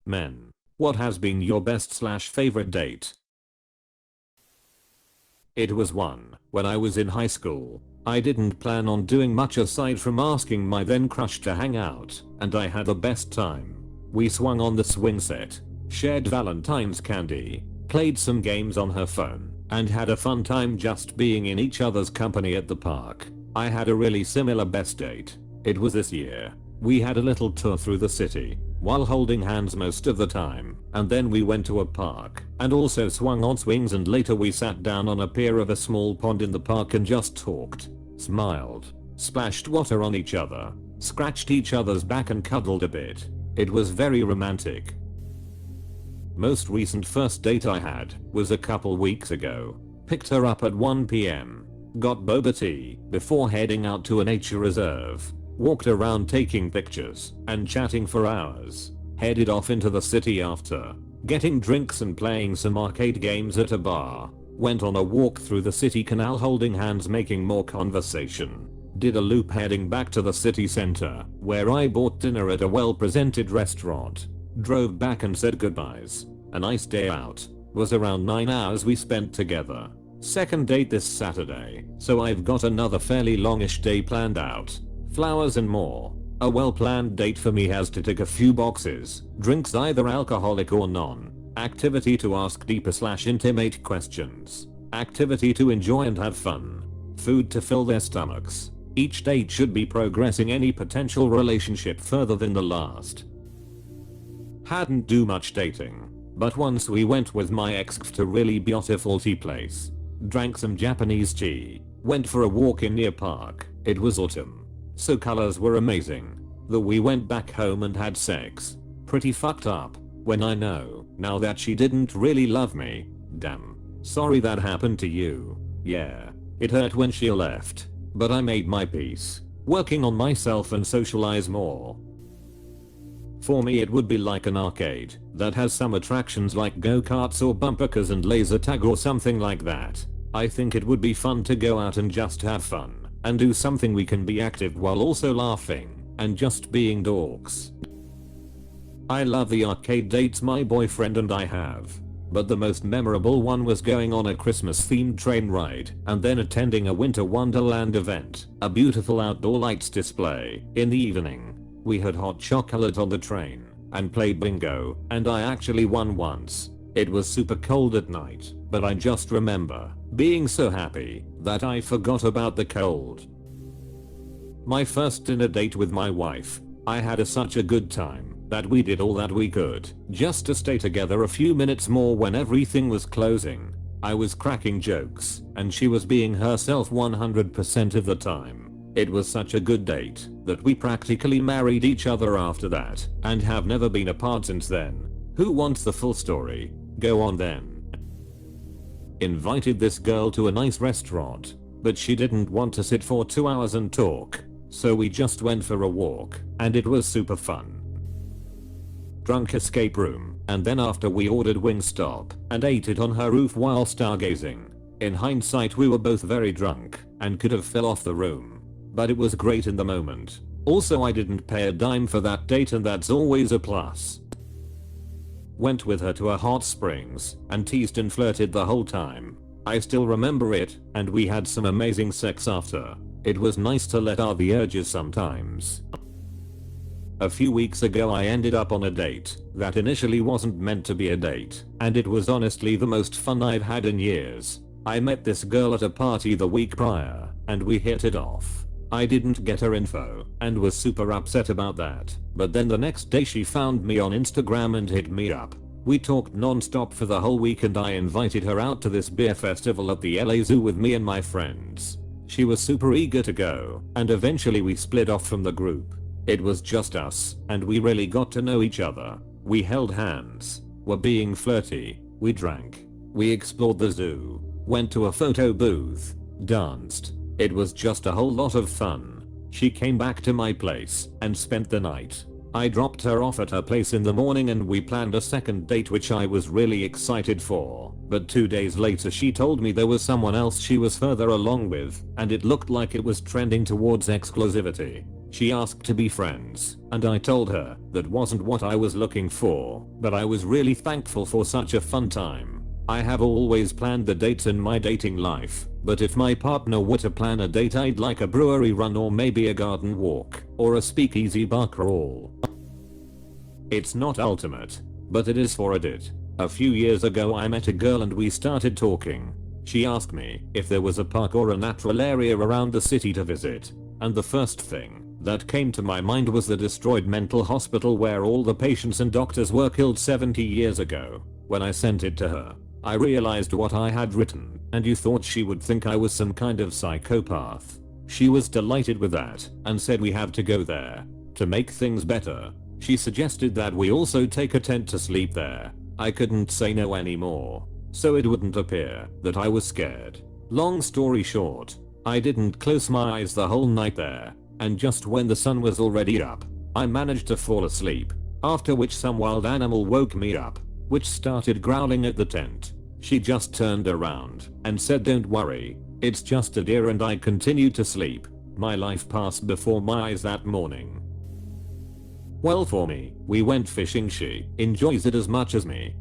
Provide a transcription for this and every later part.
Men. What has been your best/favorite date? It was one when I was in high school. I didn't plan on doing much aside from asking my then crush to hang out, and I had the best time. We swung on the swing set, shared Valentine's candy, played some games on her phone, and had a fun time just being in each other's company at the park. I had a really similar best date. It was this year. We had a little tour through the city, while holding hands most of the time, and then we went to a park, and also swung on swings, and later we sat down on a pier of a small pond in the park and just talked, smiled, splashed water on each other, scratched each other's back and cuddled a bit. It was very romantic. Most recent first date I had was a couple weeks ago. Picked her up at 1 PM, got boba tea before heading out to a nature reserve. Walked around taking pictures and chatting for hours. Headed off into the city after, getting drinks and playing some arcade games at a bar. Went on a walk through the city canal holding hands making more conversation. Did a loop heading back to the city center where I bought dinner at a well-presented restaurant. Drove back and said goodbyes. A nice day out. Was around 9 hours we spent together. Second date this Saturday, so I've got another fairly longish day planned out. Flowers and more. A well-planned date for me has to tick a few boxes. Drinks either alcoholic or non. Activity to ask deeper/intimate questions. Activity to enjoy and have fun. Food to fill their stomachs. Each date should be progressing any potential relationship further than the last. Hadn't do much dating, but once we went with my ex to really beautiful tea place. Drank some Japanese tea. Went for a walk in near park. It was autumn, so colors were amazing. Then we went back home and had sex. Pretty fucked up when I know now that she didn't really love me. Damn. Sorry that happened to you. Yeah. It hurt when she left, but I made my peace. Working on myself and socialize more. For me it would be like an arcade that has some attractions like go-karts or bumper cars and laser tag or something like that. I think it would be fun to go out and just have fun and do something we can be active while also laughing and just being dorks. I love the arcade dates my boyfriend and I have, but the most memorable one was going on a Christmas themed train ride and then attending a winter wonderland event, a beautiful outdoor lights display. In the evening, we had hot chocolate on the train and played bingo, and I actually won once. It was super cold at night, but I just remember being so happy that I forgot about the cold. My first dinner date with my wife. I had such a good time that we did all that we could just to stay together a few minutes more when everything was closing. I was cracking jokes and she was being herself 100% of the time. It was such a good date that we practically married each other after that and have never been apart since then. Who wants the full story? Go on then. Invited this girl to a nice restaurant, but she didn't want to sit for 2 hours and talk, so we just went for a walk, and it was super fun. Drunk escape room, and then after we ordered Wingstop and ate it on her roof while stargazing. In hindsight we were both very drunk and could have fell off the room, but it was great in the moment. Also I didn't pay a dime for that date and that's always a plus. Went with her to a hot springs and teased and flirted the whole time. I still remember it, and we had some amazing sex after. It was nice to let out the urges sometimes. A few weeks ago I ended up on a date that initially wasn't meant to be a date, and it was honestly the most fun I've had in years. I met this girl at a party the week prior, and we hit it off. I didn't get her info and was super upset about that, but then the next day she found me on Instagram and hit me up. We talked non-stop for the whole week and I invited her out to this beer festival at the LA Zoo with me and my friends. She was super eager to go, and eventually we split off from the group. It was just us, and we really got to know each other. We held hands, were being flirty, we drank, we explored the zoo, went to a photo booth, danced. It was just a whole lot of fun. She came back to my place and spent the night. I dropped her off at her place in the morning and we planned a second date which I was really excited for, but 2 days later she told me there was someone else she was further along with and it looked like it was trending towards exclusivity. She asked to be friends, and I told her that wasn't what I was looking for, but I was really thankful for such a fun time. I have always planned the dates in my dating life, but if my partner were to plan a date, I'd like a brewery run or maybe a garden walk, or a speakeasy bar crawl. It's not ultimate, but it is for a date. A few years ago I met a girl and we started talking. She asked me if there was a park or a natural area around the city to visit, and the first thing that came to my mind was the destroyed mental hospital where all the patients and doctors were killed 70 years ago. When I sent it to her, I realized what I had written, and you thought she would think I was some kind of psychopath. She was delighted with that and said we have to go there. To make things better, she suggested that we also take a tent to sleep there. I couldn't say no anymore, so it wouldn't appear that I was scared. Long story short, I didn't close my eyes the whole night there, and just when the sun was already up, I managed to fall asleep, after which some wild animal woke me up, which started growling at the tent. She just turned around and said, "Don't worry, it's just a deer," and I continued to sleep. My life passed before my eyes that morning. Well, for me, we went fishing. She enjoys it as much as me.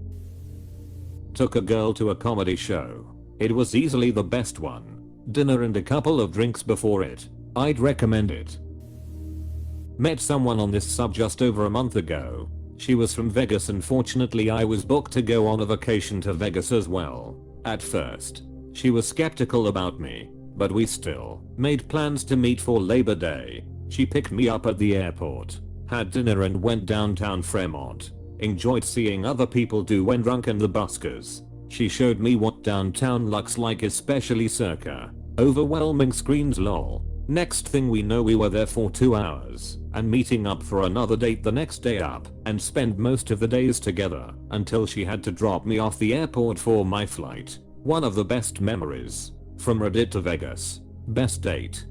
Took a girl to a comedy show. It was easily the best one. Dinner and a couple of drinks before it. I'd recommend it. Met someone on this sub just over a month ago. She was from Vegas and fortunately I was booked to go on a vacation to Vegas as well. At first, she was skeptical about me, but we still made plans to meet for Labor Day. She picked me up at the airport, had dinner and went downtown Fremont. Enjoyed seeing other people do when drunk and the buskers. She showed me what downtown looks like, especially circa overwhelming screens lol. Next thing we know we were there for 2 hours and meeting up for another date the next day up and spent most of the days together until she had to drop me off the airport for my flight. One of the best memories. From Reddit to Vegas. Best date.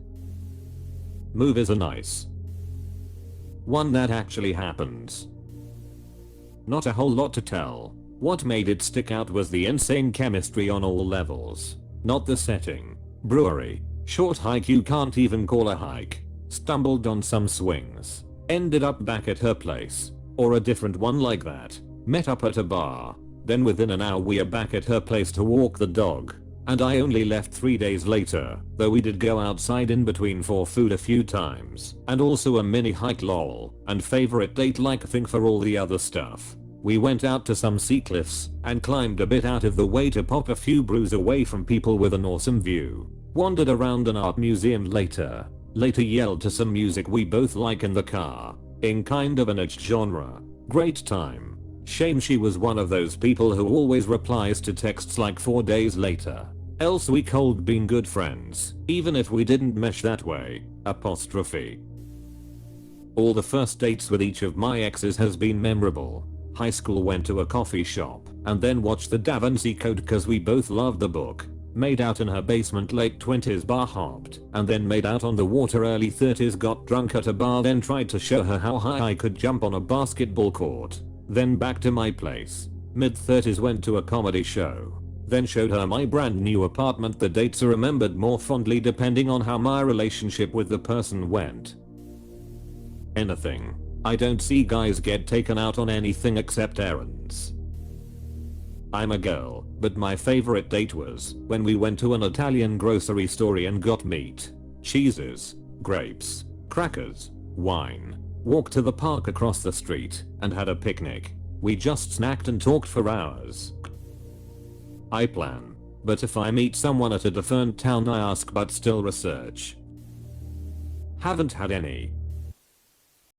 Move is a nice one that actually happens. Not a whole lot to tell. What made it stick out was the insane chemistry on all levels. Not the setting. Brewery. Short hike you can't even call a hike. Stumbled on some swings. Ended up back at her place. Or a different one like that. Met up at a bar. Then within an hour we are back at her place to walk the dog. And I only left 3 days later, though we did go outside in between for food a few times. And also a mini hike lol. And favorite date like thing for all the other stuff. We went out to some sea cliffs and climbed a bit out of the way to pop a few brews away from people with an awesome view. Wandered around an art museum later. Yelled to some music we both like in the car. In kind of an niche genre. Great time. Shame she was one of those people who always replies to texts like 4 days later. Else we cold been good friends, even if we didn't mesh that way. Apostrophe. All the first dates with each of my exes has been memorable. High school went to a coffee shop and then watched the Da Vinci Code cause we both loved the book. Made out in her basement late 20s, bar hopped, and then made out on the water early 30s, got drunk at a bar, then tried to show her how high I could jump on a basketball court. Then back to my place. Mid 30s went to a comedy show. Then showed her my brand new apartment. The dates are remembered more fondly depending on how my relationship with the person went. Anything. I don't see guys get taken out on anything except errands. I'm a girl, but my favorite date was when we went to an Italian grocery store and got meat, cheeses, grapes, crackers, wine, walked to the park across the street, and had a picnic. We just snacked and talked for hours. I plan, but if I meet someone at a different town I ask but still research. Haven't had any.